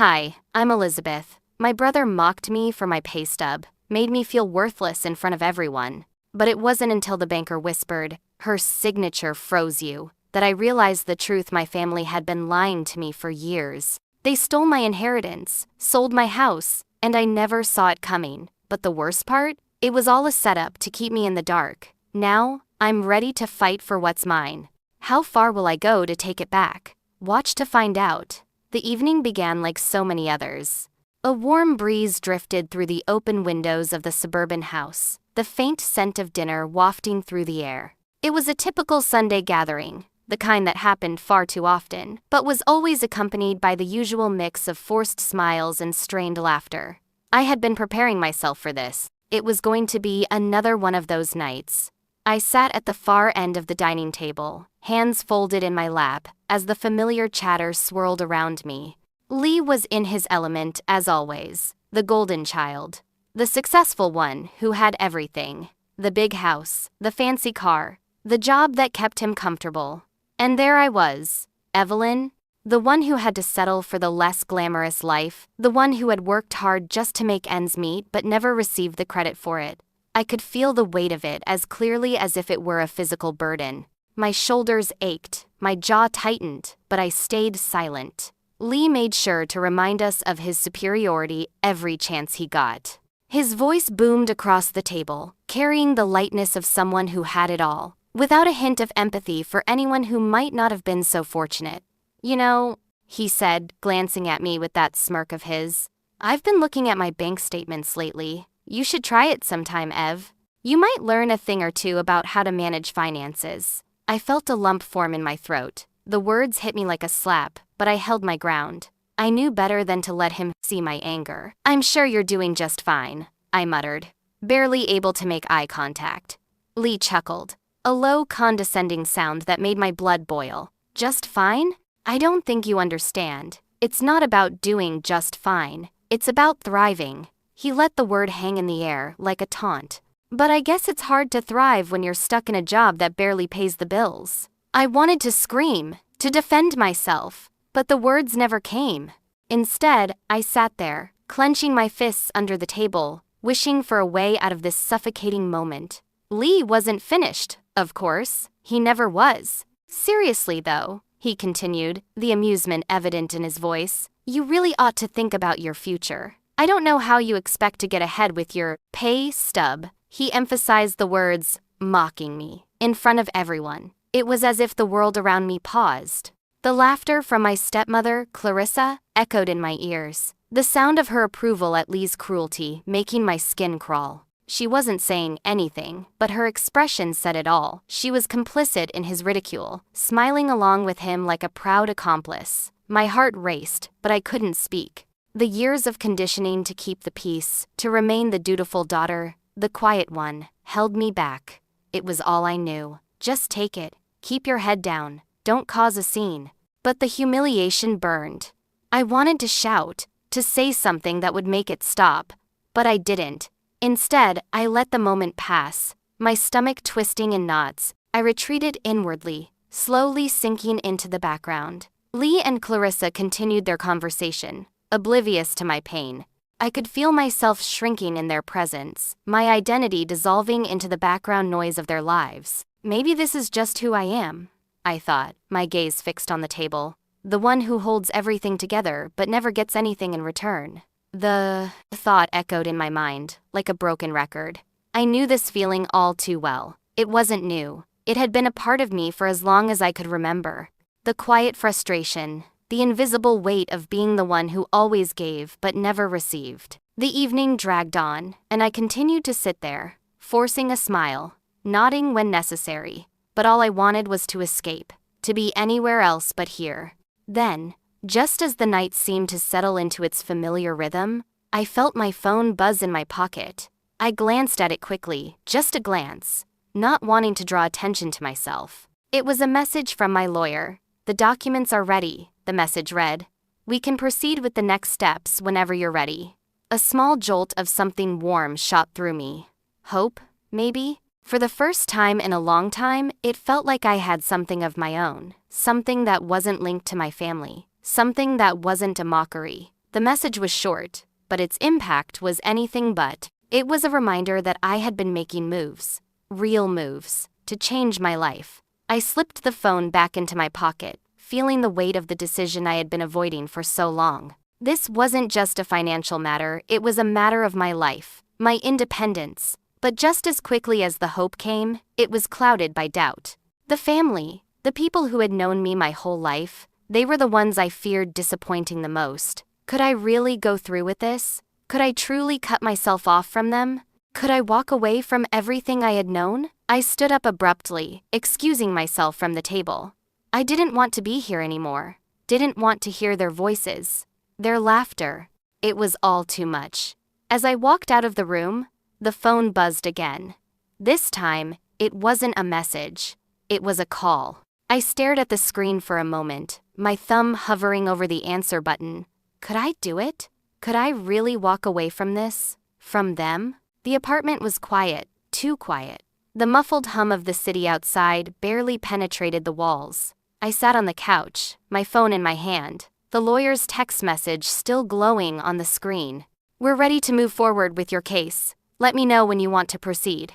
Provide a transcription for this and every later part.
Hi, I'm Elizabeth. My brother mocked me for my pay stub, made me feel worthless in front of everyone. But it wasn't until the banker whispered, "Her signature froze you," that I realized the truth. My family had been lying to me for years. They stole my inheritance, sold my house, and I never saw it coming. But the worst part? It was all a setup to keep me in the dark. Now, I'm ready to fight for what's mine. How far will I go to take it back? Watch to find out. The evening began like so many others. A warm breeze drifted through the open windows of the suburban house, the faint scent of dinner wafting through the air. It was a typical Sunday gathering, the kind that happened far too often, but was always accompanied by the usual mix of forced smiles and strained laughter. I had been preparing myself for this. It was going to be another one of those nights. I sat at the far end of the dining table, hands folded in my lap, as the familiar chatter swirled around me. Lee was in his element, as always, the golden child. The successful one who had everything. The big house, the fancy car, the job that kept him comfortable. And there I was, Evelyn, the one who had to settle for the less glamorous life, the one who had worked hard just to make ends meet but never received the credit for it. I could feel the weight of it as clearly as if it were a physical burden. My shoulders ached, my jaw tightened, but I stayed silent. Lee made sure to remind us of his superiority every chance he got. His voice boomed across the table, carrying the lightness of someone who had it all, without a hint of empathy for anyone who might not have been so fortunate. "You know," he said, glancing at me with that smirk of his, "I've been looking at my bank statements lately. You should try it sometime, Ev. You might learn a thing or two about how to manage finances." I felt a lump form in my throat. The words hit me like a slap, but I held my ground. I knew better than to let him see my anger. "I'm sure you're doing just fine," I muttered, barely able to make eye contact. Lee chuckled, a low, condescending sound that made my blood boil. "Just fine? I don't think you understand. It's not about doing just fine. It's about thriving." He let the word hang in the air like a taunt. "But I guess it's hard to thrive when you're stuck in a job that barely pays the bills." I wanted to scream, to defend myself, but the words never came. Instead, I sat there, clenching my fists under the table, wishing for a way out of this suffocating moment. Lee wasn't finished, of course. He never was. "Seriously, though," he continued, the amusement evident in his voice, "you really ought to think about your future. I don't know how you expect to get ahead with your pay stub." He emphasized the words, mocking me, in front of everyone. It was as if the world around me paused. The laughter from my stepmother, Clarissa, echoed in my ears, the sound of her approval at Lee's cruelty making my skin crawl. She wasn't saying anything, but her expression said it all. She was complicit in his ridicule, smiling along with him like a proud accomplice. My heart raced, but I couldn't speak. The years of conditioning to keep the peace, to remain the dutiful daughter, the quiet one, held me back. It was all I knew. Just take it. Keep your head down. Don't cause a scene. But the humiliation burned. I wanted to shout, to say something that would make it stop, but I didn't. Instead, I let the moment pass, my stomach twisting in knots. I retreated inwardly, slowly sinking into the background. Lee and Clarissa continued their conversation, oblivious to my pain. I could feel myself shrinking in their presence, my identity dissolving into the background noise of their lives. Maybe this is just who I am, I thought, my gaze fixed on the table. The one who holds everything together but never gets anything in return. The thought echoed in my mind, like a broken record. I knew this feeling all too well. It wasn't new. It had been a part of me for as long as I could remember. The quiet frustration, the invisible weight of being the one who always gave but never received. The evening dragged on, and I continued to sit there, forcing a smile, nodding when necessary. But all I wanted was to escape, to be anywhere else but here. Then, just as the night seemed to settle into its familiar rhythm, I felt my phone buzz in my pocket. I glanced at it quickly, just a glance, not wanting to draw attention to myself. It was a message from my lawyer. "The documents are ready," the message read. "We can proceed with the next steps whenever you're ready." A small jolt of something warm shot through me. Hope, maybe? For the first time in a long time, it felt like I had something of my own, something that wasn't linked to my family, something that wasn't a mockery. The message was short, but its impact was anything but. It was a reminder that I had been making moves, real moves, to change my life. I slipped the phone back into my pocket, feeling the weight of the decision I had been avoiding for so long. This wasn't just a financial matter, it was a matter of my life, my independence. But just as quickly as the hope came, it was clouded by doubt. The family, the people who had known me my whole life, they were the ones I feared disappointing the most. Could I really go through with this? Could I truly cut myself off from them? Could I walk away from everything I had known? I stood up abruptly, excusing myself from the table. I didn't want to be here anymore. Didn't want to hear their voices, their laughter. It was all too much. As I walked out of the room, the phone buzzed again. This time, it wasn't a message. It was a call. I stared at the screen for a moment, my thumb hovering over the answer button. Could I do it? Could I really walk away from this? From them? The apartment was quiet, too quiet. The muffled hum of the city outside barely penetrated the walls. I sat on the couch, my phone in my hand, the lawyer's text message still glowing on the screen. "We're ready to move forward with your case. Let me know when you want to proceed."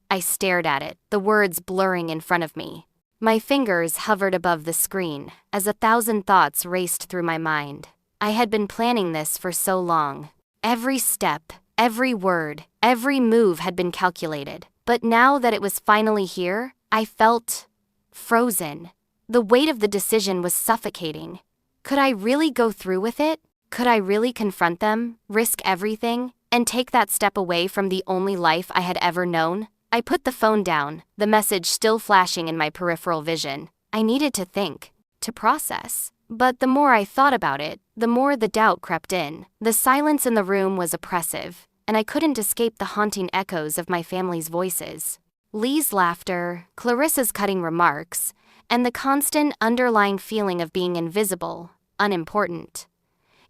I stared at it, the words blurring in front of me. My fingers hovered above the screen as 1,000 thoughts raced through my mind. I had been planning this for so long. Every step, every word, every move had been calculated. But now that it was finally here, I felt frozen. The weight of the decision was suffocating. Could I really go through with it? Could I really confront them, risk everything, and take that step away from the only life I had ever known? I put the phone down, the message still flashing in my peripheral vision. I needed to think, to process. But the more I thought about it, the more the doubt crept in. The silence in the room was oppressive, and I couldn't escape the haunting echoes of my family's voices. Lee's laughter, Clarissa's cutting remarks, and the constant underlying feeling of being invisible, unimportant.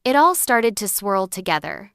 It all started to swirl together,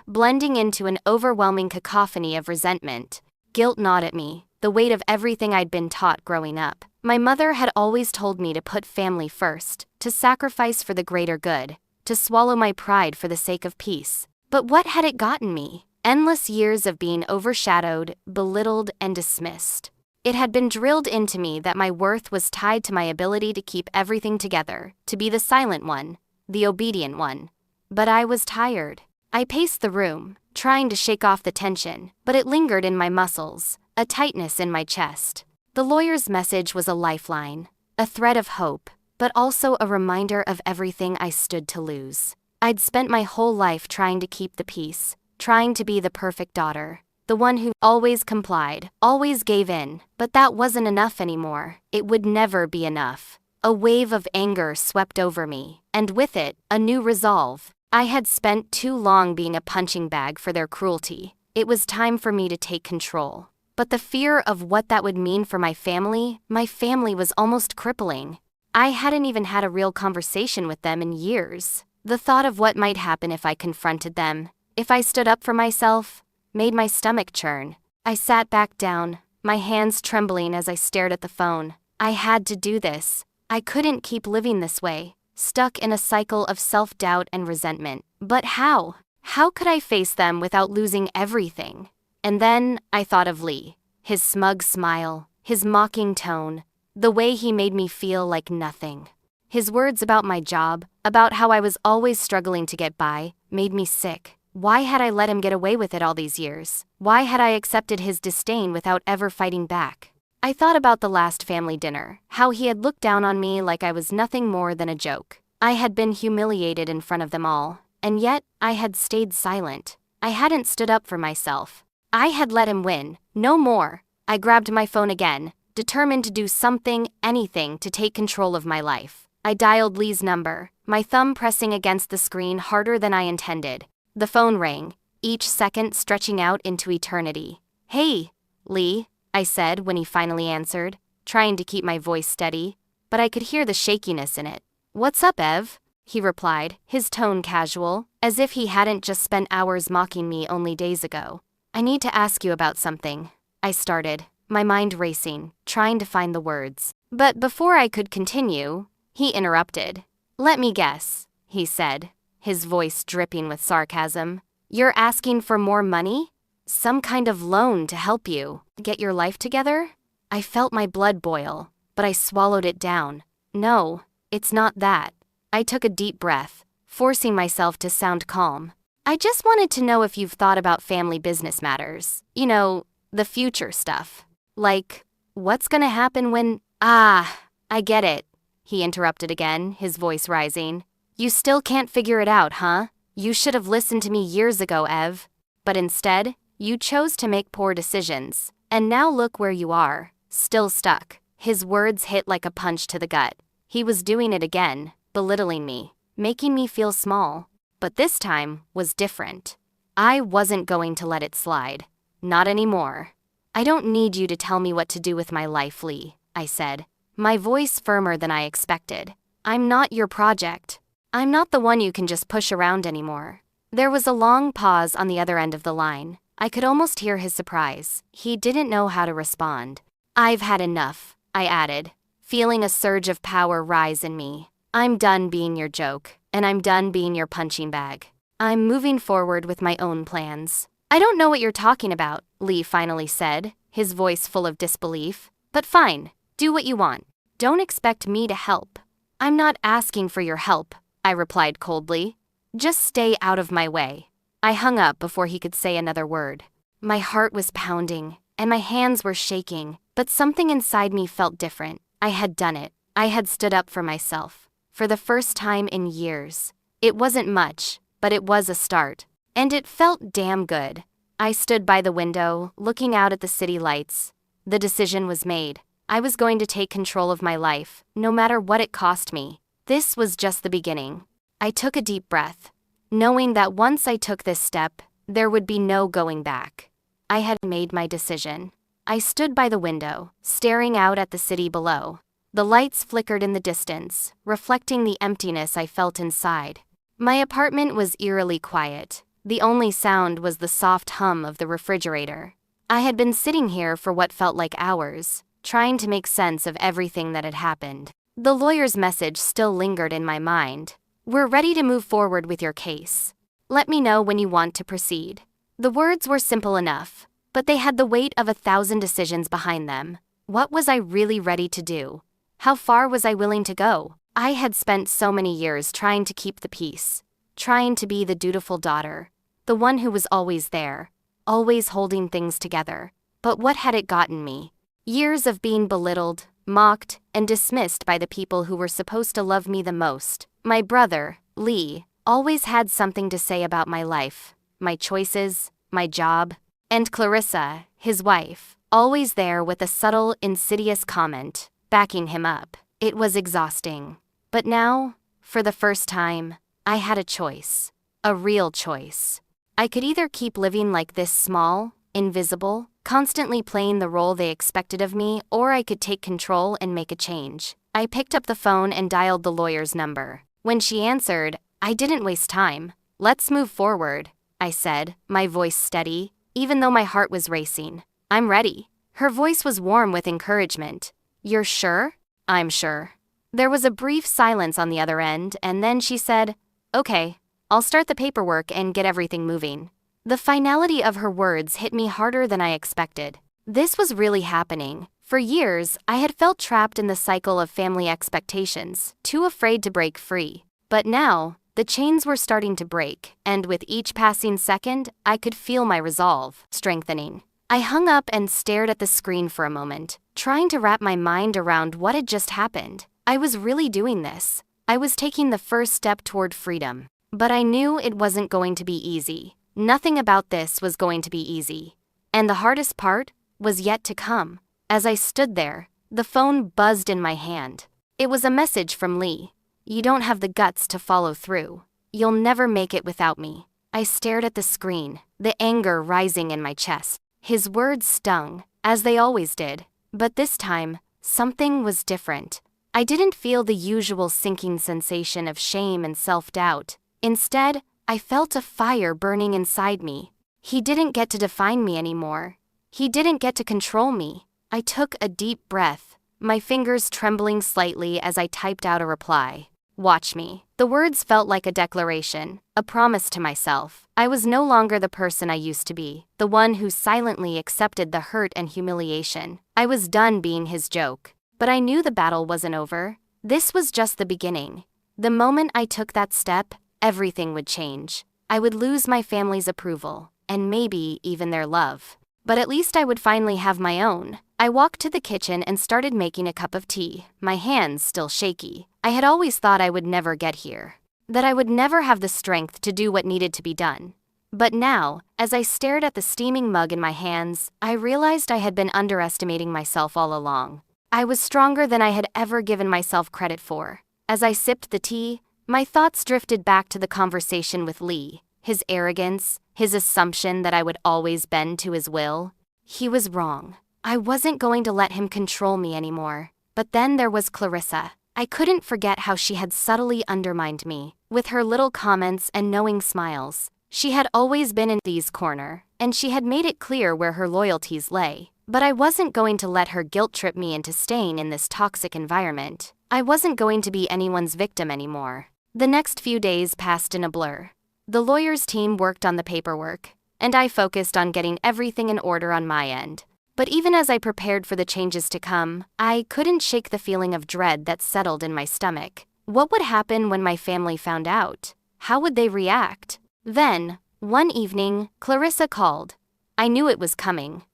blending into an overwhelming cacophony of resentment. Guilt gnawed at me, the weight of everything I'd been taught growing up. My mother had always told me to put family first, to sacrifice for the greater good, to swallow my pride for the sake of peace. But what had it gotten me? Endless years of being overshadowed, belittled, and dismissed. It had been drilled into me that my worth was tied to my ability to keep everything together, to be the silent one, the obedient one. But I was tired. I paced the room, trying to shake off the tension, but it lingered in my muscles, a tightness in my chest. The lawyer's message was a lifeline, a thread of hope, but also a reminder of everything I stood to lose. I'd spent my whole life trying to keep the peace, trying to be the perfect daughter, the one who always complied, always gave in, but that wasn't enough anymore. It would never be enough. A wave of anger swept over me, and with it, a new resolve. I had spent too long being a punching bag for their cruelty. It was time for me to take control. But the fear of what that would mean for my family was almost crippling. I hadn't even had a real conversation with them in years. The thought of what might happen if I confronted them, if I stood up for myself, made my stomach churn. I sat back down, my hands trembling as I stared at the phone. I had to do this. I couldn't keep living this way, stuck in a cycle of self-doubt and resentment. But how? How could I face them without losing everything? And then I thought of Lee, his smug smile, his mocking tone, the way he made me feel like nothing. His words about my job, about how I was always struggling to get by, made me sick. Why had I let him get away with it all these years? Why had I accepted his disdain without ever fighting back? I thought about the last family dinner, how he had looked down on me like I was nothing more than a joke. I had been humiliated in front of them all, and yet I had stayed silent. I hadn't stood up for myself. I had let him win, no more. I grabbed my phone again, determined to do something, anything, to take control of my life. I dialed Lee's number, my thumb pressing against the screen harder than I intended. The phone rang, each second stretching out into eternity. "Hey, Lee," I said when he finally answered, trying to keep my voice steady, but I could hear the shakiness in it. "What's up, Ev?" he replied, his tone casual, as if he hadn't just spent hours mocking me only days ago. "I need to ask you about something," I started, my mind racing, trying to find the words. But before I could continue, he interrupted. "Let me guess," he said. his voice dripping with sarcasm. "You're asking for more money? Some kind of loan to help you get your life together?" I felt my blood boil, but I swallowed it down. "No, it's not that." I took a deep breath, forcing myself to sound calm. "I just wanted to know if you've thought about family business matters. You know, the future stuff. Like, what's gonna happen when—" I get it," he interrupted again, his voice rising. "You still can't figure it out, huh? You should have listened to me years ago, Ev. But instead, you chose to make poor decisions. And now look where you are, still stuck." His words hit like a punch to the gut. He was doing it again, belittling me, making me feel small. But this time was different. I wasn't going to let it slide. Not anymore. "I don't need you to tell me what to do with my life, Lee," I said, my voice firmer than I expected. "I'm not your project. I'm not the one you can just push around anymore." There was a long pause on the other end of the line. I could almost hear his surprise. He didn't know how to respond. "I've had enough," I added, feeling a surge of power rise in me. "I'm done being your joke, and I'm done being your punching bag. I'm moving forward with my own plans." "I don't know what you're talking about," Lee finally said, his voice full of disbelief. "But fine, do what you want. Don't expect me to help." "I'm not asking for your help," I replied coldly. "Just stay out of my way." I hung up before he could say another word. My heart was pounding, and my hands were shaking, but something inside me felt different. I had done it. I had stood up for myself. For the first time in years. It wasn't much, but it was a start. And it felt damn good. I stood by the window, looking out at the city lights. The decision was made. I was going to take control of my life, no matter what it cost me. This was just the beginning. I took a deep breath, knowing that once I took this step, there would be no going back. I had made my decision. I stood by the window, staring out at the city below. The lights flickered in the distance, reflecting the emptiness I felt inside. My apartment was eerily quiet. The only sound was the soft hum of the refrigerator. I had been sitting here for what felt like hours, trying to make sense of everything that had happened. The lawyer's message still lingered in my mind. "We're ready to move forward with your case. Let me know when you want to proceed." The words were simple enough, but they had the weight of 1,000 decisions behind them. What was I really ready to do? How far was I willing to go? I had spent so many years trying to keep the peace, trying to be the dutiful daughter, the one who was always there, always holding things together. But what had it gotten me? Years of being belittled, mocked, and dismissed by the people who were supposed to love me the most. My brother, Lee, always had something to say about my life, my choices, my job. And Clarissa, his wife, always there with a subtle, insidious comment, backing him up. It was exhausting. But now, for the first time, I had a choice. A real choice. I could either keep living like this small, invisible, constantly playing the role they expected of me, or I could take control and make a change. I picked up the phone and dialed the lawyer's number. When she answered, I didn't waste time. "Let's move forward," I said, my voice steady, even though my heart was racing. "I'm ready." Her voice was warm with encouragement. "You're sure?" "I'm sure." There was a brief silence on the other end, and then she said, "Okay, I'll start the paperwork and get everything moving." The finality of her words hit me harder than I expected. This was really happening. For years, I had felt trapped in the cycle of family expectations, too afraid to break free. But now, the chains were starting to break, and with each passing second, I could feel my resolve strengthening. I hung up and stared at the screen for a moment, trying to wrap my mind around what had just happened. I was really doing this. I was taking the first step toward freedom. But I knew it wasn't going to be easy. Nothing about this was going to be easy. And the hardest part was yet to come. As I stood there, the phone buzzed in my hand. It was a message from Lee. "You don't have the guts to follow through. You'll never make it without me." I stared at the screen, the anger rising in my chest. His words stung, as they always did. But this time, something was different. I didn't feel the usual sinking sensation of shame and self-doubt. Instead, I felt a fire burning inside me. He didn't get to define me anymore. He didn't get to control me. I took a deep breath, my fingers trembling slightly as I typed out a reply. "Watch me." The words felt like a declaration, a promise to myself. I was no longer the person I used to be, the one who silently accepted the hurt and humiliation. I was done being his joke. But I knew the battle wasn't over. This was just the beginning. The moment I took that step, everything would change. I would lose my family's approval, and maybe even their love. But at least I would finally have my own. I walked to the kitchen and started making a cup of tea, my hands still shaky. I had always thought I would never get here, that I would never have the strength to do what needed to be done. But now, as I stared at the steaming mug in my hands, I realized I had been underestimating myself all along. I was stronger than I had ever given myself credit for. As I sipped the tea, my thoughts drifted back to the conversation with Lee, his arrogance, his assumption that I would always bend to his will. He was wrong. I wasn't going to let him control me anymore. But then there was Clarissa. I couldn't forget how she had subtly undermined me, with her little comments and knowing smiles. She had always been in Lee's corner, and she had made it clear where her loyalties lay. But I wasn't going to let her guilt trip me into staying in this toxic environment. I wasn't going to be anyone's victim anymore. The next few days passed in a blur. The lawyer's team worked on the paperwork, and I focused on getting everything in order on my end. But even as I prepared for the changes to come, I couldn't shake the feeling of dread that settled in my stomach. What would happen when my family found out? How would they react? Then, one evening, Clarissa called. I knew it was coming.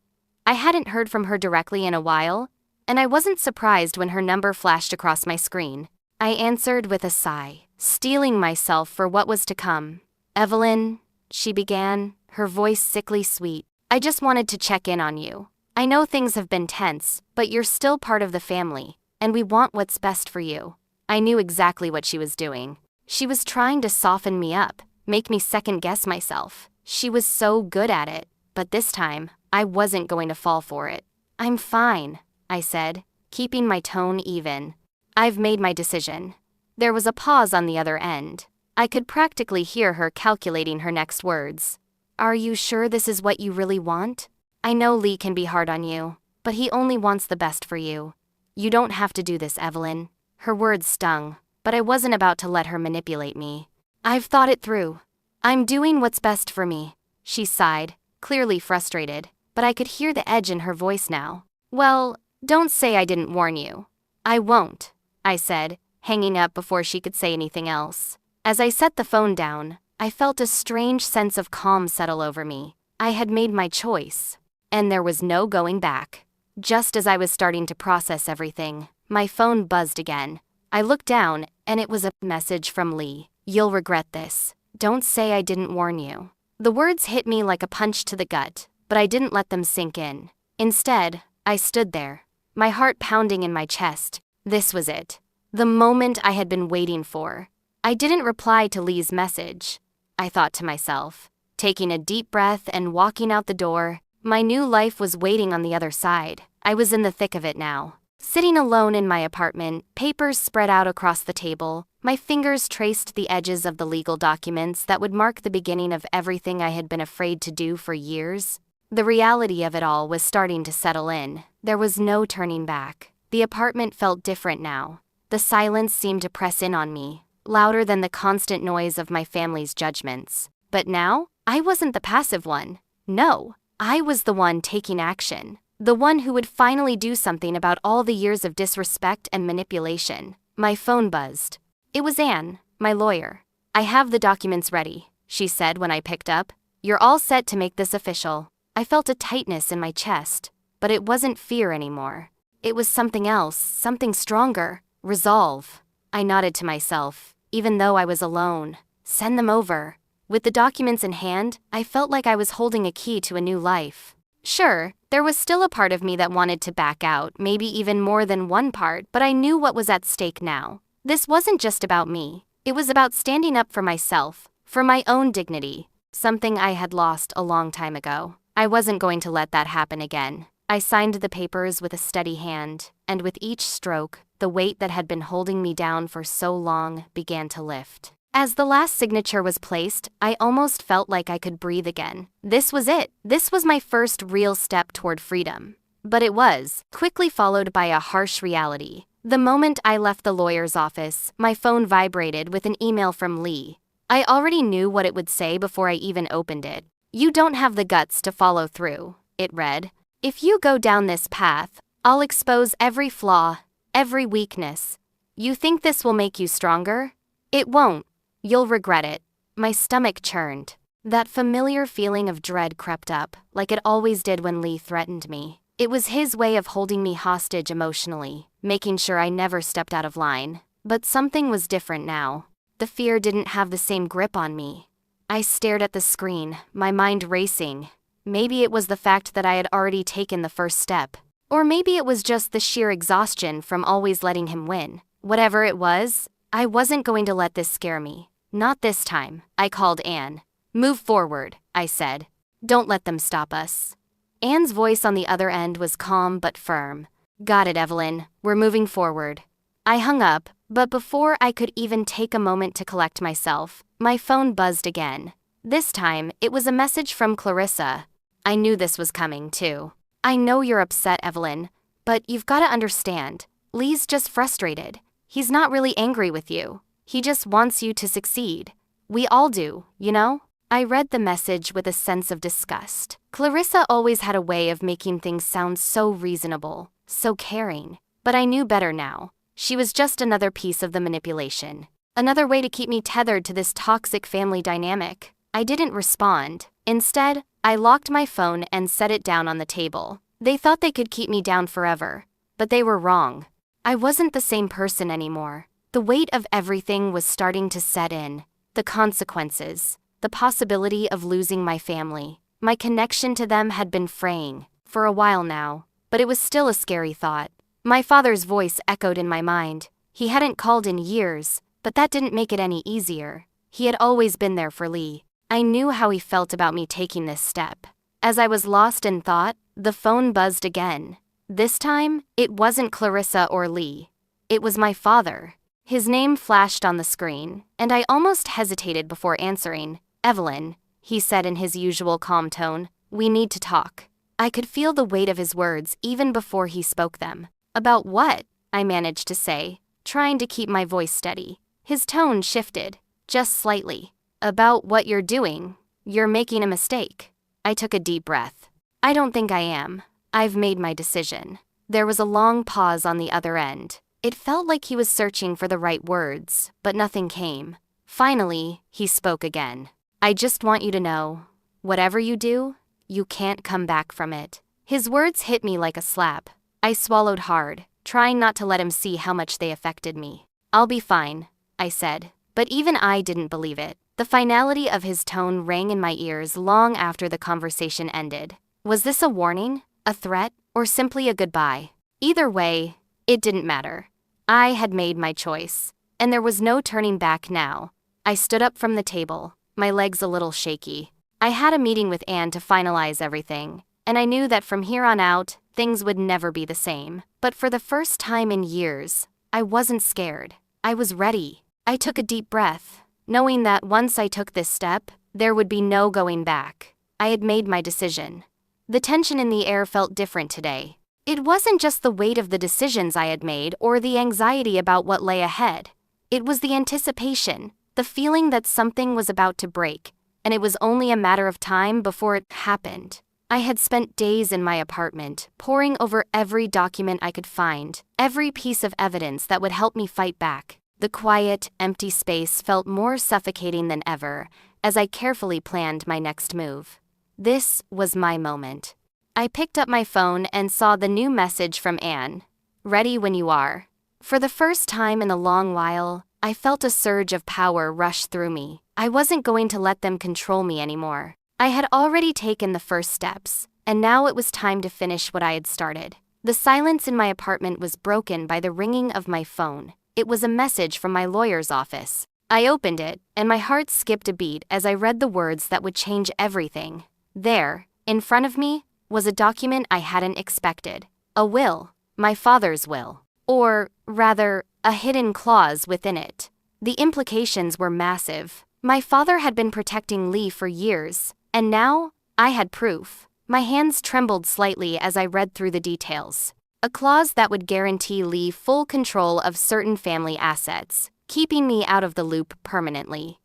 I hadn't heard from her directly in a while, and I wasn't surprised when her number flashed across my screen. I answered with a sigh, steeling myself for what was to come. "Evelyn," she began, her voice sickly sweet. "I just wanted to check in on you. I know things have been tense, but you're still part of the family, and we want what's best for you." I knew exactly what she was doing. She was trying to soften me up, make me second-guess myself. She was so good at it, but this time, I wasn't going to fall for it. "I'm fine," I said, keeping my tone even. "I've made my decision." There was a pause on the other end. I could practically hear her calculating her next words. "Are you sure this is what you really want? I know Lee can be hard on you, but he only wants the best for you. You don't have to do this, Evelyn." Her words stung, but I wasn't about to let her manipulate me. "I've thought it through. I'm doing what's best for me." She sighed, clearly frustrated, but I could hear the edge in her voice now. "Well, don't say I didn't warn you." "I won't," I said, hanging up before she could say anything else. As I set the phone down, I felt a strange sense of calm settle over me. I had made my choice, and there was no going back. Just as I was starting to process everything, my phone buzzed again. I looked down, and it was a message from Lee. "You'll regret this. Don't say I didn't warn you." The words hit me like a punch to the gut, but I didn't let them sink in. Instead, I stood there, my heart pounding in my chest. This was it. The moment I had been waiting for. I didn't reply to Lee's message, I thought to myself. Taking a deep breath and walking out the door, my new life was waiting on the other side. I was in the thick of it now. Sitting alone in my apartment, papers spread out across the table, my fingers traced the edges of the legal documents that would mark the beginning of everything I had been afraid to do for years. The reality of it all was starting to settle in. There was no turning back. The apartment felt different now. The silence seemed to press in on me, louder than the constant noise of my family's judgments. But now, I wasn't the passive one. No, I was the one taking action. The one who would finally do something about all the years of disrespect and manipulation. My phone buzzed. It was Anne, my lawyer. "I have the documents ready," she said when I picked up. "You're all set to make this official." I felt a tightness in my chest, but it wasn't fear anymore. It was something else, something stronger. Resolve. I nodded to myself, even though I was alone. Send them over. With the documents in hand, I felt like I was holding a key to a new life. Sure, there was still a part of me that wanted to back out, maybe even more than one part, but I knew what was at stake now. This wasn't just about me. It was about standing up for myself, for my own dignity, something I had lost a long time ago. I wasn't going to let that happen again. I signed the papers with a steady hand, and with each stroke, the weight that had been holding me down for so long began to lift. As the last signature was placed, I almost felt like I could breathe again. This was it. This was my first real step toward freedom. But it was quickly followed by a harsh reality. The moment I left the lawyer's office, my phone vibrated with an email from Lee. I already knew what it would say before I even opened it. "You don't have the guts to follow through," it read. "If you go down this path, I'll expose every flaw, every weakness. You think this will make you stronger? It won't. You'll regret it." My stomach churned. That familiar feeling of dread crept up, like it always did when Lee threatened me. It was his way of holding me hostage emotionally, making sure I never stepped out of line. But something was different now. The fear didn't have the same grip on me. I stared at the screen, my mind racing. Maybe it was the fact that I had already taken the first step. Or maybe it was just the sheer exhaustion from always letting him win. Whatever it was, I wasn't going to let this scare me. Not this time. I called Anne. "Move forward," I said. "Don't let them stop us." Anne's voice on the other end was calm but firm. "Got it, Evelyn. We're moving forward." I hung up, but before I could even take a moment to collect myself, my phone buzzed again. This time, it was a message from Clarissa. I knew this was coming, too. "I know you're upset, Evelyn, but you've got to understand. Lee's just frustrated. He's not really angry with you. He just wants you to succeed. We all do, you know?" I read the message with a sense of disgust. Clarissa always had a way of making things sound so reasonable, so caring. But I knew better now. She was just another piece of the manipulation. Another way to keep me tethered to this toxic family dynamic. I didn't respond. Instead, I locked my phone and set it down on the table. They thought they could keep me down forever. But they were wrong. I wasn't the same person anymore. The weight of everything was starting to set in. The consequences. The possibility of losing my family. My connection to them had been fraying for a while now, but it was still a scary thought. My father's voice echoed in my mind. He hadn't called in years, but that didn't make it any easier. He had always been there for Lee. I knew how he felt about me taking this step. As I was lost in thought, the phone buzzed again. This time, it wasn't Clarissa or Lee. It was my father. His name flashed on the screen, and I almost hesitated before answering. "Evelyn," he said in his usual calm tone, "we need to talk." I could feel the weight of his words even before he spoke them. "About what?" I managed to say, trying to keep my voice steady. His tone shifted, just slightly. "About what you're doing. You're making a mistake." I took a deep breath. "I don't think I am. I've made my decision." There was a long pause on the other end. It felt like he was searching for the right words, but nothing came. Finally, he spoke again. "I just want you to know, whatever you do, you can't come back from it." His words hit me like a slap. I swallowed hard, trying not to let him see how much they affected me. "I'll be fine," I said, but even I didn't believe it. The finality of his tone rang in my ears long after the conversation ended. Was this a warning, a threat, or simply a goodbye? Either way, it didn't matter. I had made my choice, and there was no turning back now. I stood up from the table, my legs a little shaky. I had a meeting with Anne to finalize everything, and I knew that from here on out, things would never be the same. But for the first time in years, I wasn't scared. I was ready. I took a deep breath, knowing that once I took this step, there would be no going back. I had made my decision. The tension in the air felt different today. It wasn't just the weight of the decisions I had made or the anxiety about what lay ahead. It was the anticipation, the feeling that something was about to break, and it was only a matter of time before it happened. I had spent days in my apartment, poring over every document I could find, every piece of evidence that would help me fight back. The quiet, empty space felt more suffocating than ever as I carefully planned my next move. This was my moment. I picked up my phone and saw the new message from Anne. "Ready when you are." For the first time in a long while, I felt a surge of power rush through me. I wasn't going to let them control me anymore. I had already taken the first steps, and now it was time to finish what I had started. The silence in my apartment was broken by the ringing of my phone. It was a message from my lawyer's office. I opened it, and my heart skipped a beat as I read the words that would change everything. There, in front of me, was a document I hadn't expected. A will. My father's will. Or, rather, a hidden clause within it. The implications were massive. My father had been protecting Lee for years, and now, I had proof. My hands trembled slightly as I read through the details. A clause that would guarantee Lee full control of certain family assets, keeping me out of the loop permanently.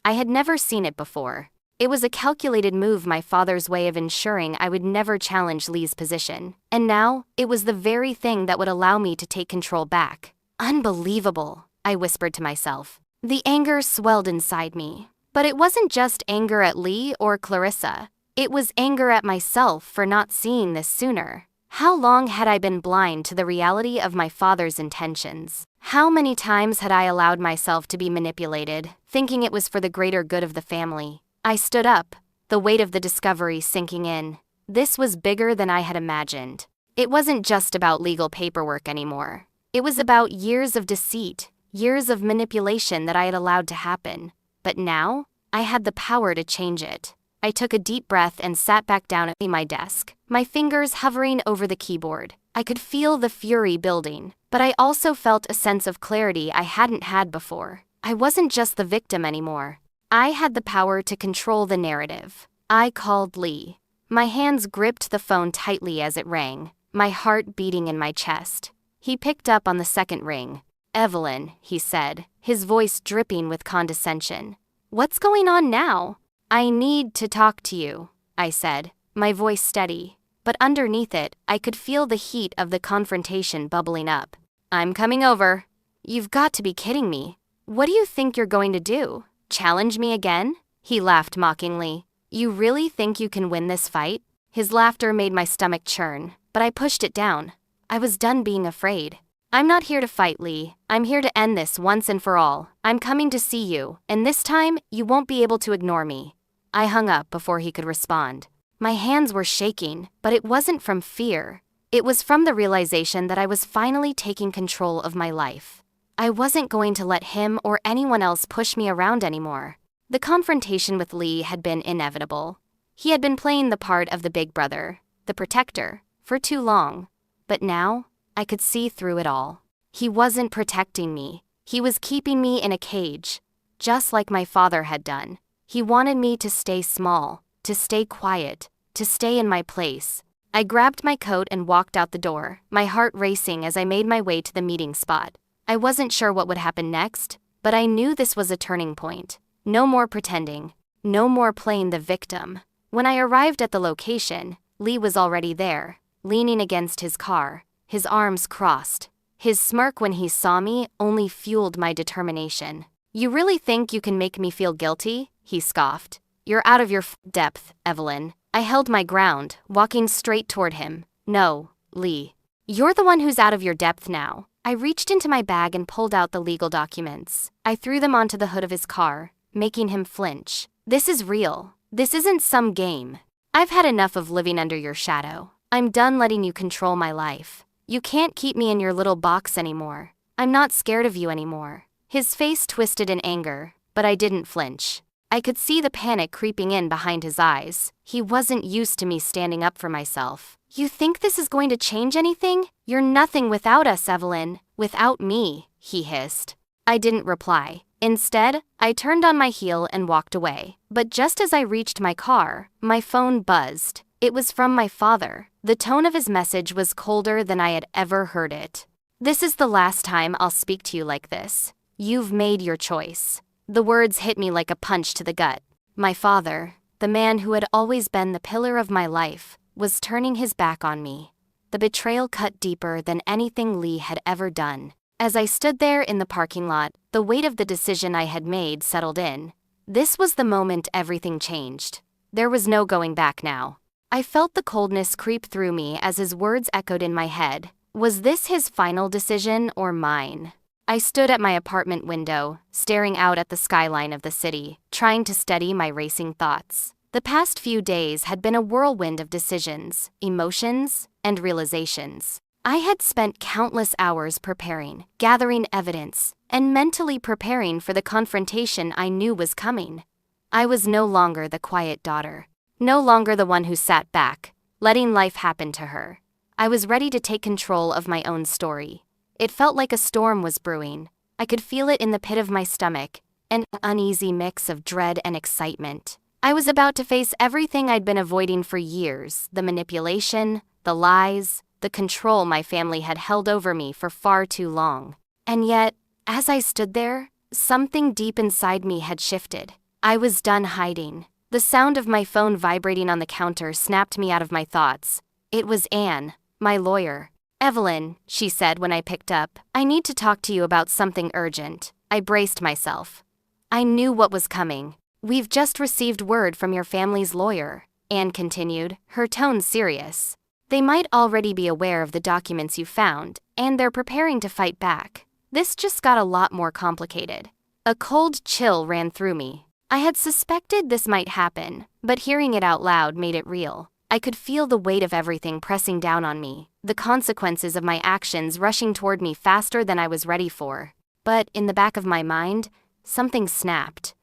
I had never seen it before. It was a calculated move, my father's way of ensuring I would never challenge Lee's position. And now, it was the very thing that would allow me to take control back. Unbelievable, I whispered to myself. The anger swelled inside me. But it wasn't just anger at Lee or Clarissa. It was anger at myself for not seeing this sooner. How long had I been blind to the reality of my father's intentions? How many times had I allowed myself to be manipulated, thinking it was for the greater good of the family? I stood up, the weight of the discovery sinking in. This was bigger than I had imagined. It wasn't just about legal paperwork anymore. It was about years of deceit, years of manipulation that I had allowed to happen. But now, I had the power to change it. I took a deep breath and sat back down at my desk, my fingers hovering over the keyboard. I could feel the fury building, but I also felt a sense of clarity I hadn't had before. I wasn't just the victim anymore. I had the power to control the narrative. I called Lee. My hands gripped the phone tightly as it rang, my heart beating in my chest. He picked up on the second ring. "Evelyn," he said, his voice dripping with condescension. "What's going on now?" "I need to talk to you," I said, my voice steady. But underneath it, I could feel the heat of the confrontation bubbling up. "I'm coming over." "You've got to be kidding me. What do you think you're going to do? Challenge me again?" He laughed mockingly. "You really think you can win this fight?" His laughter made my stomach churn, but I pushed it down. I was done being afraid. "I'm not here to fight, Lee. I'm here to end this once and for all. I'm coming to see you, and this time, you won't be able to ignore me." I hung up before he could respond. My hands were shaking, but it wasn't from fear. It was from the realization that I was finally taking control of my life. I wasn't going to let him or anyone else push me around anymore. The confrontation with Lee had been inevitable. He had been playing the part of the big brother, the protector, for too long. But now, I could see through it all. He wasn't protecting me. He was keeping me in a cage, just like my father had done. He wanted me to stay small, to stay quiet, to stay in my place. I grabbed my coat and walked out the door, my heart racing as I made my way to the meeting spot. I wasn't sure what would happen next, but I knew this was a turning point. No more pretending. No more playing the victim. When I arrived at the location, Lee was already there, leaning against his car, his arms crossed. His smirk when he saw me only fueled my determination. "You really think you can make me feel guilty?" he scoffed. "You're out of your depth, Evelyn." I held my ground, walking straight toward him. "No, Lee. You're the one who's out of your depth now." I reached into my bag and pulled out the legal documents. I threw them onto the hood of his car, making him flinch. "This is real. This isn't some game. I've had enough of living under your shadow. I'm done letting you control my life. You can't keep me in your little box anymore. I'm not scared of you anymore." His face twisted in anger, but I didn't flinch. I could see the panic creeping in behind his eyes. He wasn't used to me standing up for myself. "You think this is going to change anything? You're nothing without us, Evelyn. Without me," he hissed. I didn't reply. Instead, I turned on my heel and walked away. But just as I reached my car, my phone buzzed. It was from my father. The tone of his message was colder than I had ever heard it. "This is the last time I'll speak to you like this. You've made your choice." The words hit me like a punch to the gut. My father, the man who had always been the pillar of my life, was turning his back on me. The betrayal cut deeper than anything Lee had ever done. As I stood there in the parking lot, the weight of the decision I had made settled in. This was the moment everything changed. There was no going back now. I felt the coldness creep through me as his words echoed in my head. Was this his final decision or mine? I stood at my apartment window, staring out at the skyline of the city, trying to steady my racing thoughts. The past few days had been a whirlwind of decisions, emotions, and realizations. I had spent countless hours preparing, gathering evidence, and mentally preparing for the confrontation I knew was coming. I was no longer the quiet daughter, no longer the one who sat back, letting life happen to her. I was ready to take control of my own story. It felt like a storm was brewing. I could feel it in the pit of my stomach, an uneasy mix of dread and excitement. I was about to face everything I'd been avoiding for years, the manipulation, the lies, the control my family had held over me for far too long. And yet, as I stood there, something deep inside me had shifted. I was done hiding. The sound of my phone vibrating on the counter snapped me out of my thoughts. It was Anne, my lawyer. "Evelyn," she said when I picked up, "I need to talk to you about something urgent." I braced myself. I knew what was coming. "We've just received word from your family's lawyer," Anne continued, her tone serious. "They might already be aware of the documents you found, and they're preparing to fight back." This just got a lot more complicated. A cold chill ran through me. I had suspected this might happen, but hearing it out loud made it real. I could feel the weight of everything pressing down on me, the consequences of my actions rushing toward me faster than I was ready for. But in the back of my mind, something snapped.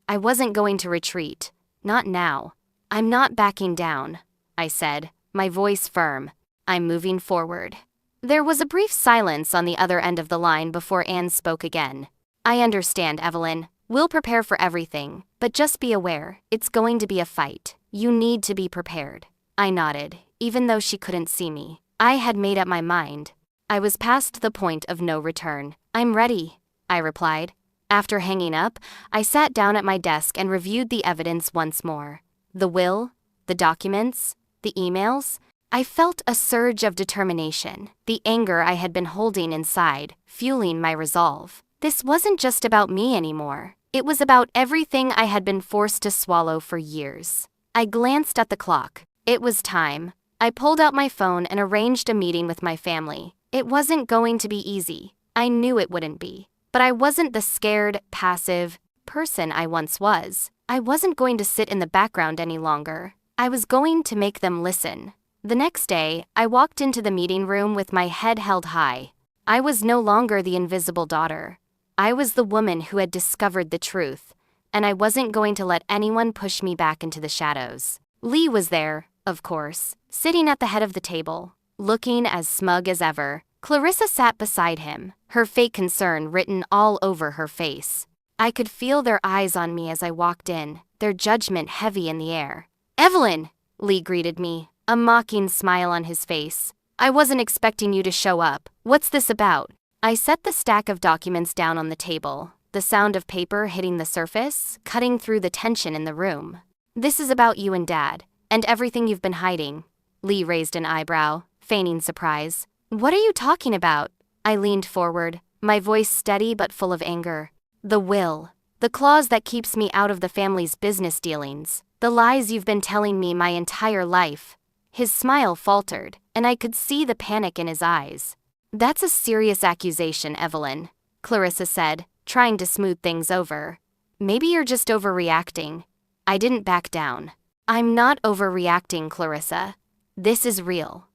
I wasn't going to retreat. Not now. "I'm not backing down," I said, my voice firm. "I'm moving forward." There was a brief silence on the other end of the line before Anne spoke again. "I understand, Evelyn. We'll prepare for everything, but just be aware, it's going to be a fight. You need to be prepared." I nodded, even though she couldn't see me. I had made up my mind. I was past the point of no return. "I'm ready," I replied. After hanging up, I sat down at my desk and reviewed the evidence once more. The will, the documents, the emails. I felt a surge of determination, the anger I had been holding inside, fueling my resolve. This wasn't just about me anymore. It was about everything I had been forced to swallow for years. I glanced at the clock. It was time. I pulled out my phone and arranged a meeting with my family. It wasn't going to be easy. I knew it wouldn't be. But I wasn't the scared, passive person I once was. I wasn't going to sit in the background any longer. I was going to make them listen. The next day, I walked into the meeting room with my head held high. I was no longer the invisible daughter. I was the woman who had discovered the truth, and I wasn't going to let anyone push me back into the shadows. Lee was there, of course, sitting at the head of the table, looking as smug as ever. Clarissa sat beside him, her fake concern written all over her face. I could feel their eyes on me as I walked in, their judgment heavy in the air. "Evelyn!" Lee greeted me, a mocking smile on his face. "I wasn't expecting you to show up. What's this about?" I set the stack of documents down on the table, the sound of paper hitting the surface, cutting through the tension in the room. "This is about you and Dad, and everything you've been hiding." Lee raised an eyebrow, feigning surprise. "What are you talking about?" I leaned forward, my voice steady but full of anger. "The will. The clause that keeps me out of the family's business dealings. The lies you've been telling me my entire life." His smile faltered, and I could see the panic in his eyes. "That's a serious accusation, Evelyn," Clarissa said, trying to smooth things over. "Maybe you're just overreacting." I didn't back down. "I'm not overreacting, Clarissa. This is real.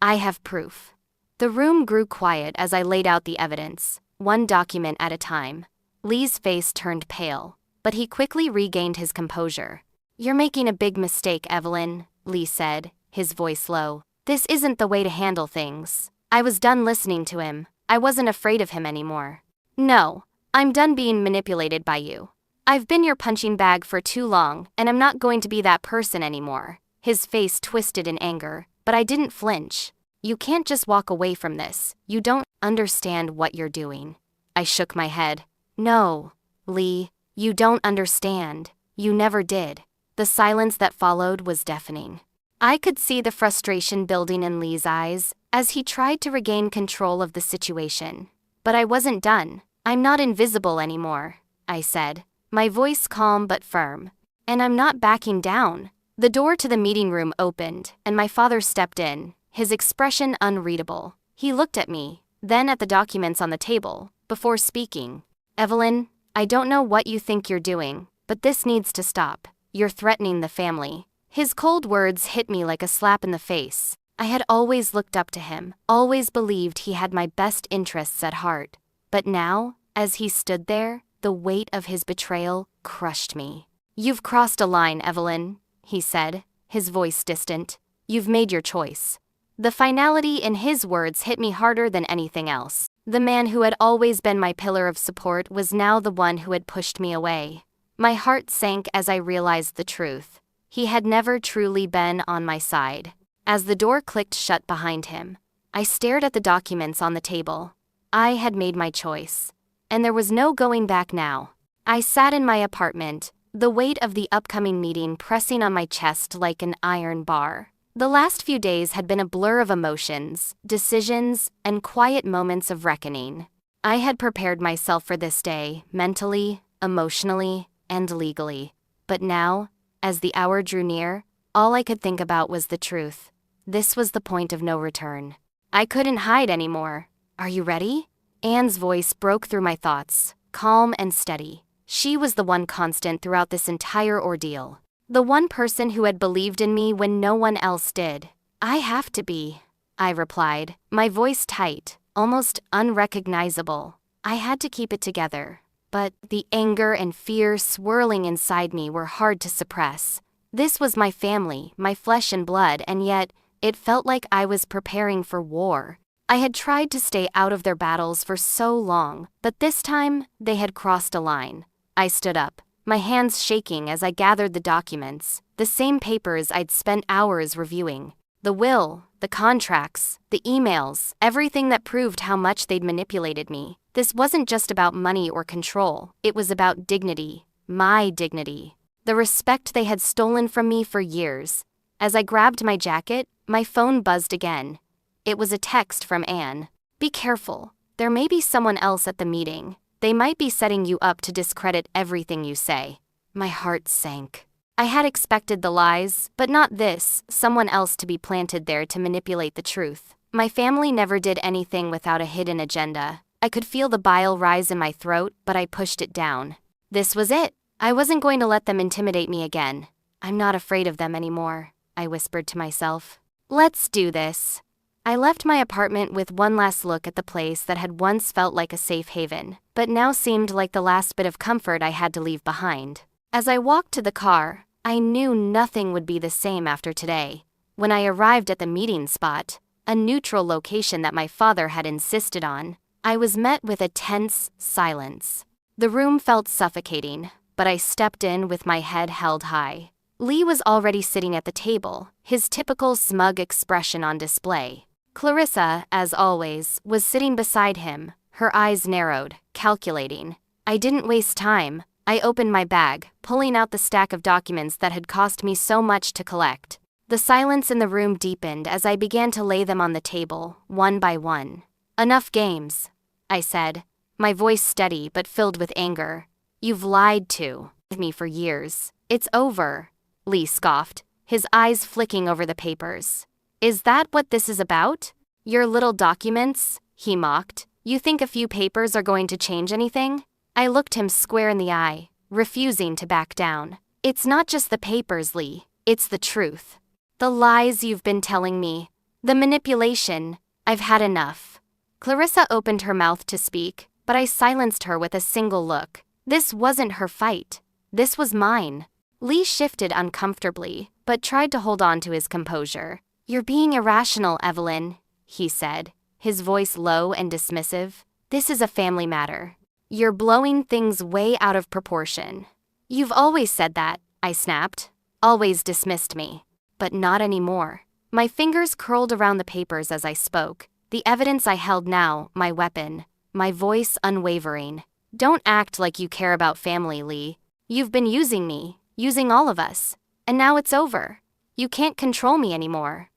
I have proof." The room grew quiet as I laid out the evidence, one document at a time. Lee's face turned pale, but he quickly regained his composure. "You're making a big mistake, Evelyn," Lee said, his voice low. "This isn't the way to handle things." I was done listening to him. I wasn't afraid of him anymore. "No, I'm done being manipulated by you. I've been your punching bag for too long, and I'm not going to be that person anymore." His face twisted in anger, but I didn't flinch. "You can't just walk away from this. You don't understand what you're doing." I shook my head. "No, Lee, you don't understand. You never did." The silence that followed was deafening. I could see the frustration building in Lee's eyes as he tried to regain control of the situation. But I wasn't done. "I'm not invisible anymore," I said, my voice calm but firm. "And I'm not backing down." The door to the meeting room opened, and my father stepped in, his expression unreadable. He looked at me, then at the documents on the table, before speaking. "Evelyn, I don't know what you think you're doing, but this needs to stop. You're threatening the family." His cold words hit me like a slap in the face. I had always looked up to him, always believed he had my best interests at heart. But now, as he stood there, the weight of his betrayal crushed me. "You've crossed a line, Evelyn," he said, his voice distant. "You've made your choice." The finality in his words hit me harder than anything else. The man who had always been my pillar of support was now the one who had pushed me away. My heart sank as I realized the truth. He had never truly been on my side. As the door clicked shut behind him, I stared at the documents on the table. I had made my choice, and there was no going back now. I sat in my apartment, the weight of the upcoming meeting pressing on my chest like an iron bar. The last few days had been a blur of emotions, decisions, and quiet moments of reckoning. I had prepared myself for this day, mentally, emotionally, and legally. But now, as the hour drew near, all I could think about was the truth. This was the point of no return. I couldn't hide anymore. "Are you ready?" Anne's voice broke through my thoughts, calm and steady. She was the one constant throughout this entire ordeal. The one person who had believed in me when no one else did. "I have to be," I replied, my voice tight, almost unrecognizable. I had to keep it together. But the anger and fear swirling inside me were hard to suppress. This was my family, my flesh and blood, and yet, it felt like I was preparing for war. I had tried to stay out of their battles for so long, but this time, they had crossed a line. I stood up, my hands shaking as I gathered the documents, the same papers I'd spent hours reviewing. The will, the contracts, the emails, everything that proved how much they'd manipulated me. This wasn't just about money or control, it was about dignity, my dignity. The respect they had stolen from me for years. As I grabbed my jacket, my phone buzzed again. It was a text from Anne. "Be careful. There may be someone else at the meeting. They might be setting you up to discredit everything you say." My heart sank. I had expected the lies, but not this, someone else to be planted there to manipulate the truth. My family never did anything without a hidden agenda. I could feel the bile rise in my throat, but I pushed it down. This was it. I wasn't going to let them intimidate me again. "I'm not afraid of them anymore," I whispered to myself. "Let's do this." I left my apartment with one last look at the place that had once felt like a safe haven, but now seemed like the last bit of comfort I had to leave behind. As I walked to the car, I knew nothing would be the same after today. When I arrived at the meeting spot, a neutral location that my father had insisted on, I was met with a tense silence. The room felt suffocating, but I stepped in with my head held high. Lee was already sitting at the table, his typical smug expression on display. Clarissa, as always, was sitting beside him, her eyes narrowed, calculating. I didn't waste time. I opened my bag, pulling out the stack of documents that had cost me so much to collect. The silence in the room deepened as I began to lay them on the table, one by one. "Enough games," I said, my voice steady but filled with anger. "You've lied to me for years. It's over," Lee scoffed, his eyes flicking over the papers. "Is that what this is about? Your little documents?" he mocked. "You think a few papers are going to change anything?" I looked him square in the eye, refusing to back down. "It's not just the papers, Lee. It's the truth. The lies you've been telling me. The manipulation. I've had enough." Clarissa opened her mouth to speak, but I silenced her with a single look. This wasn't her fight. This was mine. Lee shifted uncomfortably, but tried to hold on to his composure. "You're being irrational, Evelyn," he said, his voice low and dismissive. "This is a family matter. You're blowing things way out of proportion." "You've always said that," I snapped. "Always dismissed me. But not anymore." My fingers curled around the papers as I spoke, the evidence I held now, my weapon, my voice unwavering. "Don't act like you care about family, Lee. You've been using me, using all of us, and now it's over. You can't control me anymore."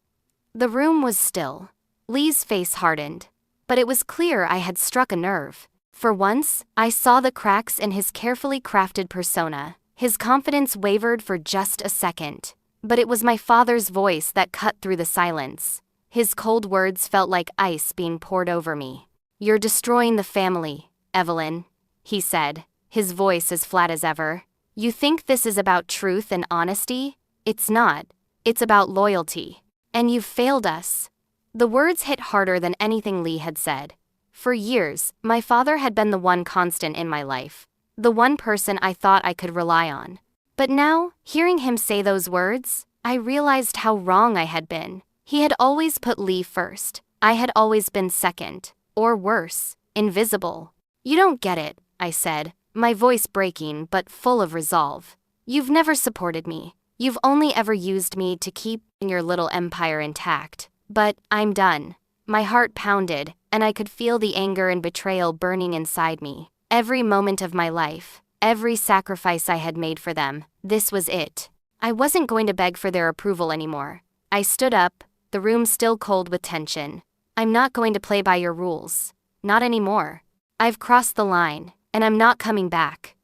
The room was still. Lee's face hardened, but it was clear I had struck a nerve. For once, I saw the cracks in his carefully crafted persona. His confidence wavered for just a second, but it was my father's voice that cut through the silence. His cold words felt like ice being poured over me. "You're destroying the family, Evelyn," he said, his voice as flat as ever. "You think this is about truth and honesty? It's not. It's about loyalty. And you've failed us." The words hit harder than anything Lee had said. For years, my father had been the one constant in my life, the one person I thought I could rely on. But now, hearing him say those words, I realized how wrong I had been. He had always put Lee first. I had always been second, or worse, invisible. "You don't get it," I said, my voice breaking but full of resolve. "You've never supported me. You've only ever used me to keep your little empire intact. But I'm done. My heart pounded, and I could feel the anger and betrayal burning inside me. Every moment of my life, every sacrifice I had made for them, this was it. I wasn't going to beg for their approval anymore. I stood up, the room still cold with tension. I'm not going to play by your rules. Not anymore. I've crossed the line, and I'm not coming back.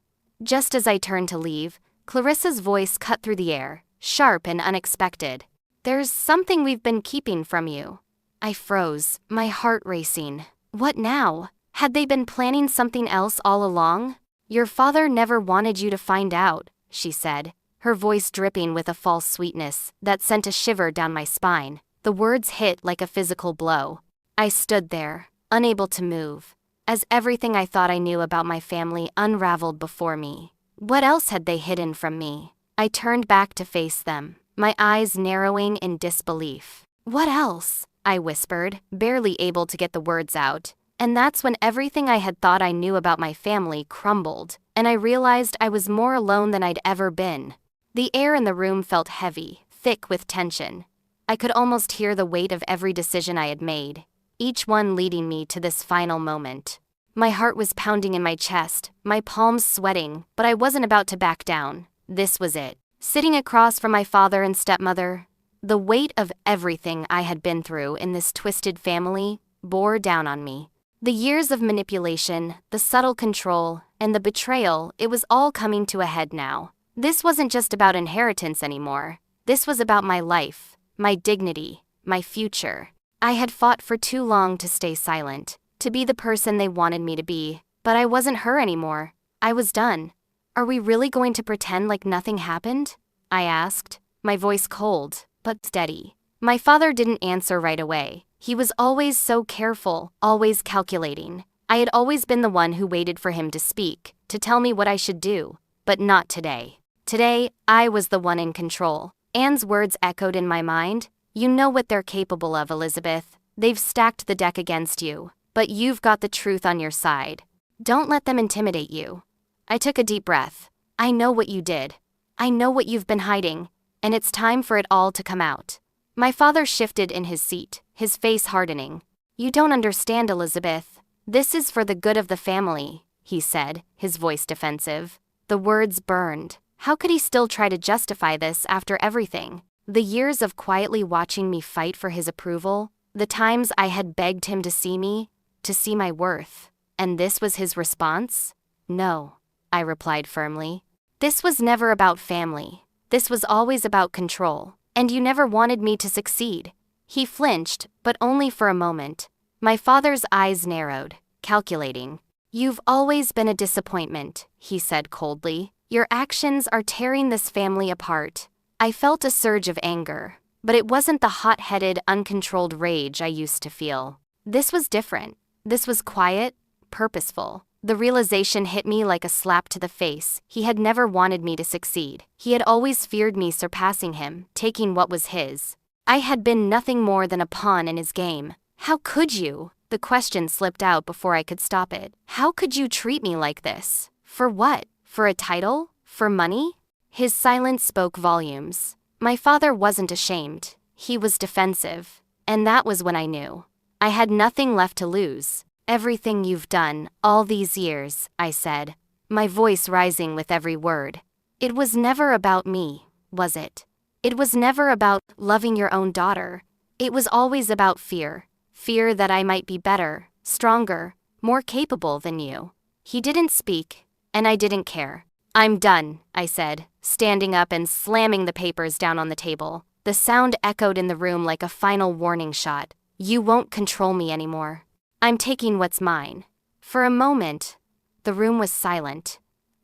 Just as I turned to leave, Clarissa's voice cut through the air, sharp and unexpected. There's something we've been keeping from you. I froze, my heart racing. What now? Had they been planning something else all along? Your father never wanted you to find out, she said, her voice dripping with a false sweetness that sent a shiver down my spine. The words hit like a physical blow. I stood there, unable to move, as everything I thought I knew about my family unraveled before me. What else had they hidden from me? I turned back to face them, my eyes narrowing in disbelief. What else? I whispered, barely able to get the words out. And that's when everything I had thought I knew about my family crumbled, and I realized I was more alone than I'd ever been. The air in the room felt heavy, thick with tension. I could almost hear the weight of every decision I had made, each one leading me to this final moment. My heart was pounding in my chest, my palms sweating, but I wasn't about to back down. This was it. Sitting across from my father and stepmother, the weight of everything I had been through in this twisted family bore down on me. The years of manipulation, the subtle control, and the betrayal, it was all coming to a head now. This wasn't just about inheritance anymore. This was about my life, my dignity, my future. I had fought for too long to stay silent, to be the person they wanted me to be, but I wasn't her anymore. I was done. Are we really going to pretend like nothing happened? I asked, my voice cold, but steady. My father didn't answer right away. He was always so careful, always calculating. I had always been the one who waited for him to speak, to tell me what I should do, but not today. Today, I was the one in control. Anne's words echoed in my mind. You know what they're capable of, Elizabeth. They've stacked the deck against you, but you've got the truth on your side. Don't let them intimidate you. I took a deep breath. I know what you did. I know what you've been hiding, and it's time for it all to come out. My father shifted in his seat, his face hardening. You don't understand, Elizabeth. This is for the good of the family, he said, his voice defensive. The words burned. How could he still try to justify this after everything? The years of quietly watching me fight for his approval, the times I had begged him to see me, to see my worth. And this was his response? No, I replied firmly. This was never about family. This was always about control. And you never wanted me to succeed. He flinched, but only for a moment. My father's eyes narrowed, calculating. You've always been a disappointment, he said coldly. Your actions are tearing this family apart. I felt a surge of anger, but it wasn't the hot-headed, uncontrolled rage I used to feel. This was different. This was quiet, purposeful. The realization hit me like a slap to the face. He had never wanted me to succeed. He had always feared me surpassing him, taking what was his. I had been nothing more than a pawn in his game. How could you? The question slipped out before I could stop it. How could you treat me like this? For what? For a title? For money? His silence spoke volumes. My father wasn't ashamed. He was defensive. And that was when I knew. I had nothing left to lose. Everything you've done, all these years, I said, my voice rising with every word. It was never about me, was it? It was never about loving your own daughter. It was always about fear. Fear that I might be better, stronger, more capable than you. He didn't speak, and I didn't care. I'm done, I said, standing up and slamming the papers down on the table. The sound echoed in the room like a final warning shot. You won't control me anymore. I'm taking what's mine. For a moment, the room was silent.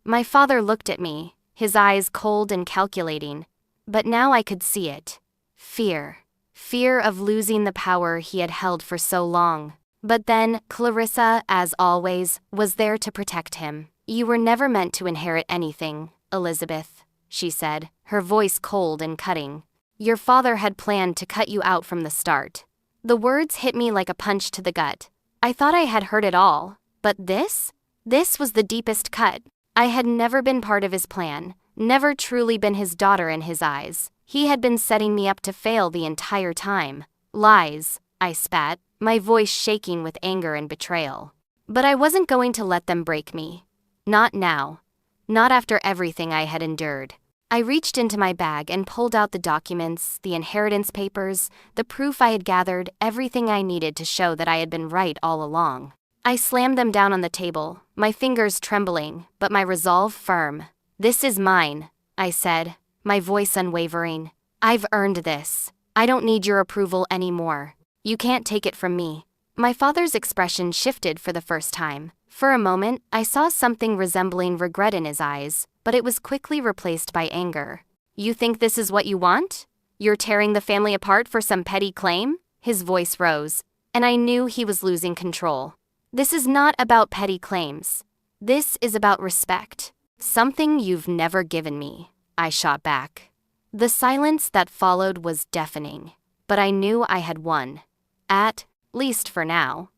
My father looked at me, his eyes cold and calculating, but now I could see it. Fear. Fear of losing the power he had held for so long. But then, Clarissa, as always, was there to protect him. You were never meant to inherit anything, Elizabeth, she said, her voice cold and cutting. Your father had planned to cut you out from the start. The words hit me like a punch to the gut. I thought I had heard it all, but this? This was the deepest cut. I had never been part of his plan, never truly been his daughter in his eyes. He had been setting me up to fail the entire time. Lies, I spat. my voice shaking with anger and betrayal. But I wasn't going to let them break me. Not now. Not after everything I had endured. I reached into my bag and pulled out the documents, the inheritance papers, the proof I had gathered, everything I needed to show that I had been right all along. I slammed them down on the table, my fingers trembling, but my resolve firm. "This is mine," I said, my voice unwavering. "I've earned this. I don't need your approval anymore. You can't take it from me." My father's expression shifted for the first time. For a moment, I saw something resembling regret in his eyes, but it was quickly replaced by anger. "You think this is what you want? You're tearing the family apart for some petty claim?" His voice rose, and I knew he was losing control. "This is not about petty claims. This is about respect. Something you've never given me," I shot back. The silence that followed was deafening, but I knew I had won. At least for now.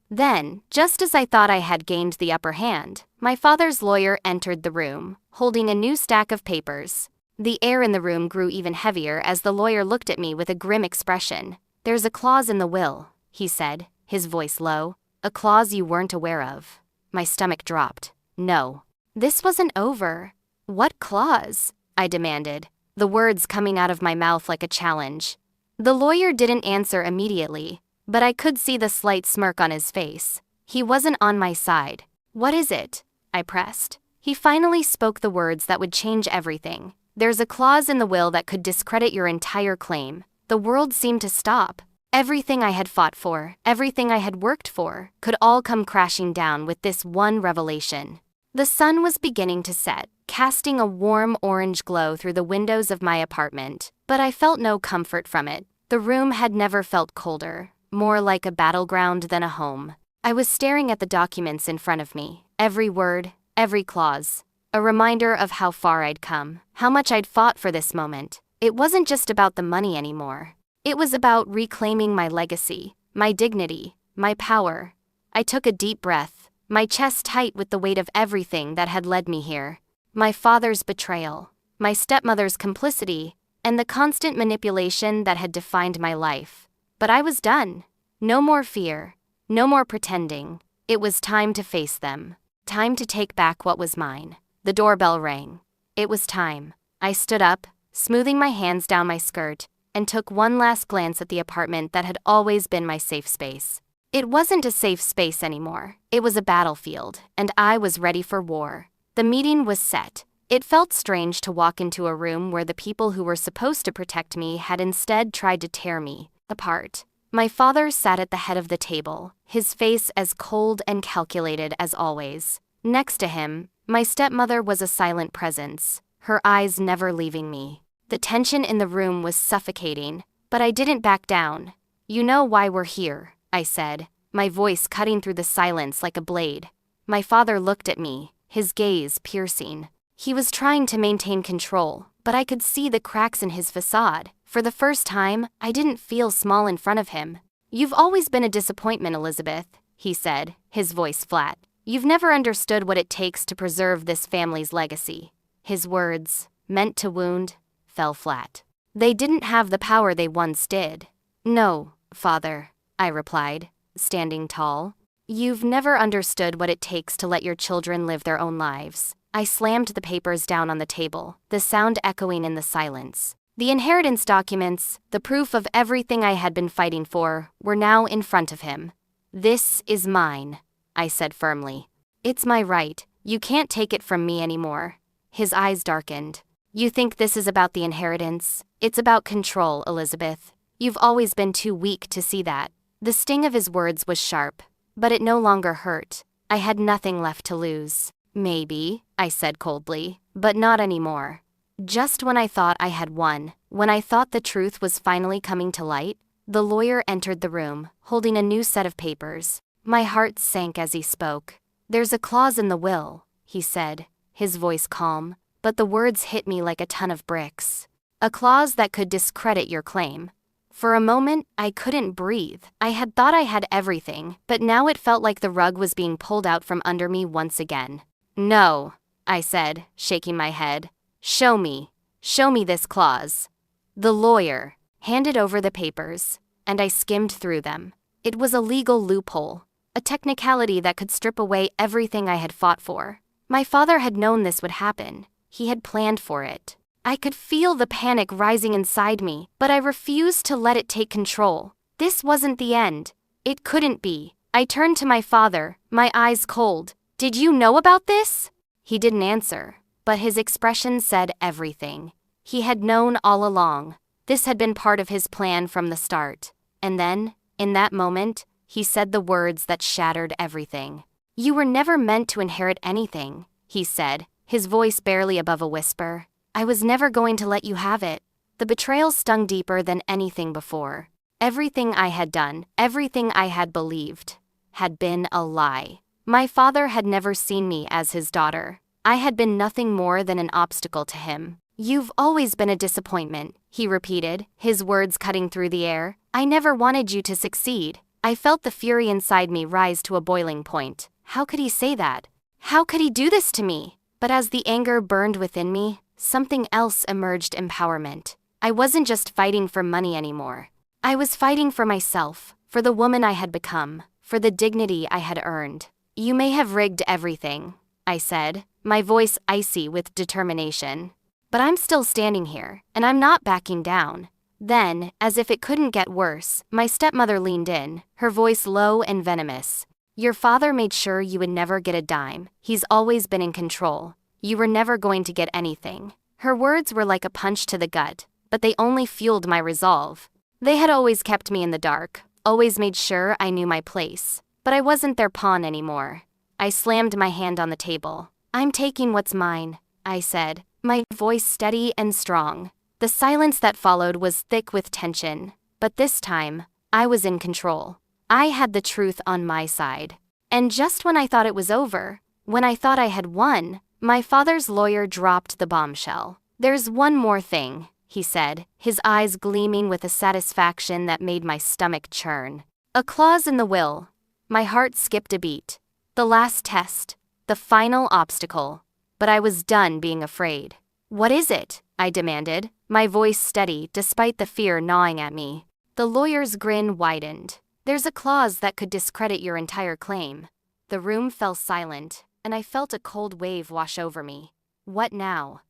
Then, just as I thought I had gained the upper hand, my father's lawyer entered the room, holding a new stack of papers. The air in the room grew even heavier as the lawyer looked at me with a grim expression. "There's a clause in the will," he said, his voice low. "A clause you weren't aware of." My stomach dropped. No. This wasn't over. "What clause?" I demanded, the words coming out of my mouth like a challenge. The lawyer didn't answer immediately, but I could see the slight smirk on his face. He wasn't on my side. "What is it?" I pressed. He finally spoke the words that would change everything. "There's a clause in the will that could discredit your entire claim." The world seemed to stop. Everything I had fought for, everything I had worked for, could all come crashing down with this one revelation. The sun was beginning to set, casting a warm orange glow through the windows of my apartment, but I felt no comfort from it. The room had never felt colder, more like a battleground than a home. I was staring at the documents in front of me, every word, every clause, a reminder of how far I'd come, how much I'd fought for this moment. It wasn't just about the money anymore. It was about reclaiming my legacy, my dignity, my power. I took a deep breath, my chest tight with the weight of everything that had led me here. My father's betrayal, my stepmother's complicity, and the constant manipulation that had defined my life. But I was done. No more fear, no more pretending. It was time to face them. Time to take back what was mine. The doorbell rang. It was time. I stood up, smoothing my hands down my skirt, and took one last glance at the apartment that had always been my safe space. It wasn't a safe space anymore. It was a battlefield, and I was ready for war. The meeting was set. It felt strange to walk into a room where the people who were supposed to protect me had instead tried to tear me apart. My father sat at the head of the table, his face as cold and calculated as always. Next to him, my stepmother was a silent presence, her eyes never leaving me. The tension in the room was suffocating, but I didn't back down. "You know why we're here," I said, my voice cutting through the silence like a blade. My father looked at me, his gaze piercing. He was trying to maintain control, but I could see the cracks in his facade. For the first time, I didn't feel small in front of him. "You've always been a disappointment, Elizabeth," he said, his voice flat. "You've never understood what it takes to preserve this family's legacy." His words, meant to wound, fell flat. They didn't have the power they once did. "No, Father," I replied, standing tall. "You've never understood what it takes to let your children live their own lives." I slammed the papers down on the table, the sound echoing in the silence. The inheritance documents, the proof of everything I had been fighting for, were now in front of him. "This is mine," I said firmly. "It's my right. You can't take it from me anymore." His eyes darkened. "You think this is about the inheritance? It's about control, Elizabeth. You've always been too weak to see that." The sting of his words was sharp, but it no longer hurt. I had nothing left to lose. "Maybe," I said coldly, "but not anymore." Just when I thought I had won, when I thought the truth was finally coming to light, the lawyer entered the room, holding a new set of papers. My heart sank as he spoke. "There's a clause in the will," he said, his voice calm, but the words hit me like a ton of bricks. "A clause that could discredit your claim." For a moment, I couldn't breathe. I had thought I had everything, but now it felt like the rug was being pulled out from under me once again. "No," I said, shaking my head. Show me this clause." The lawyer handed over the papers, and I skimmed through them. It was a legal loophole, a technicality that could strip away everything I had fought for. My father had known this would happen. He had planned for it. I could feel the panic rising inside me, but I refused to let it take control. This wasn't the end. It couldn't be. I turned to my father, my eyes cold. "Did you know about this?" He didn't answer, but his expression said everything. He had known all along. This had been part of his plan from the start. And then, in that moment, he said the words that shattered everything. "You were never meant to inherit anything," he said, his voice barely above a whisper. "I was never going to let you have it." The betrayal stung deeper than anything before. Everything I had done, everything I had believed, had been a lie. My father had never seen me as his daughter. I had been nothing more than an obstacle to him. "You've always been a disappointment," he repeated, his words cutting through the air. "I never wanted you to succeed." I felt the fury inside me rise to a boiling point. How could he say that? How could he do this to me? But as the anger burned within me, something else emerged: empowerment. I wasn't just fighting for money anymore. I was fighting for myself, for the woman I had become, for the dignity I had earned. "You may have rigged everything," I said, my voice icy with determination. "But I'm still standing here, and I'm not backing down." Then, as if it couldn't get worse, my stepmother leaned in, her voice low and venomous. "Your father made sure you would never get a dime. He's always been in control. You were never going to get anything." Her words were like a punch to the gut, but they only fueled my resolve. They had always kept me in the dark, always made sure I knew my place. But I wasn't their pawn anymore. I slammed my hand on the table. "I'm taking what's mine," I said, my voice steady and strong. The silence that followed was thick with tension, but this time, I was in control. I had the truth on my side. And just when I thought it was over, when I thought I had won, my father's lawyer dropped the bombshell. "There's one more thing," he said, his eyes gleaming with a satisfaction that made my stomach churn. "A clause in the will." My heart skipped a beat. The last test, the final obstacle. But I was done being afraid. "What is it?" I demanded, my voice steady despite the fear gnawing at me. The lawyer's grin widened. "There's a clause that could discredit your entire claim." The room fell silent, and I felt a cold wave wash over me. What now?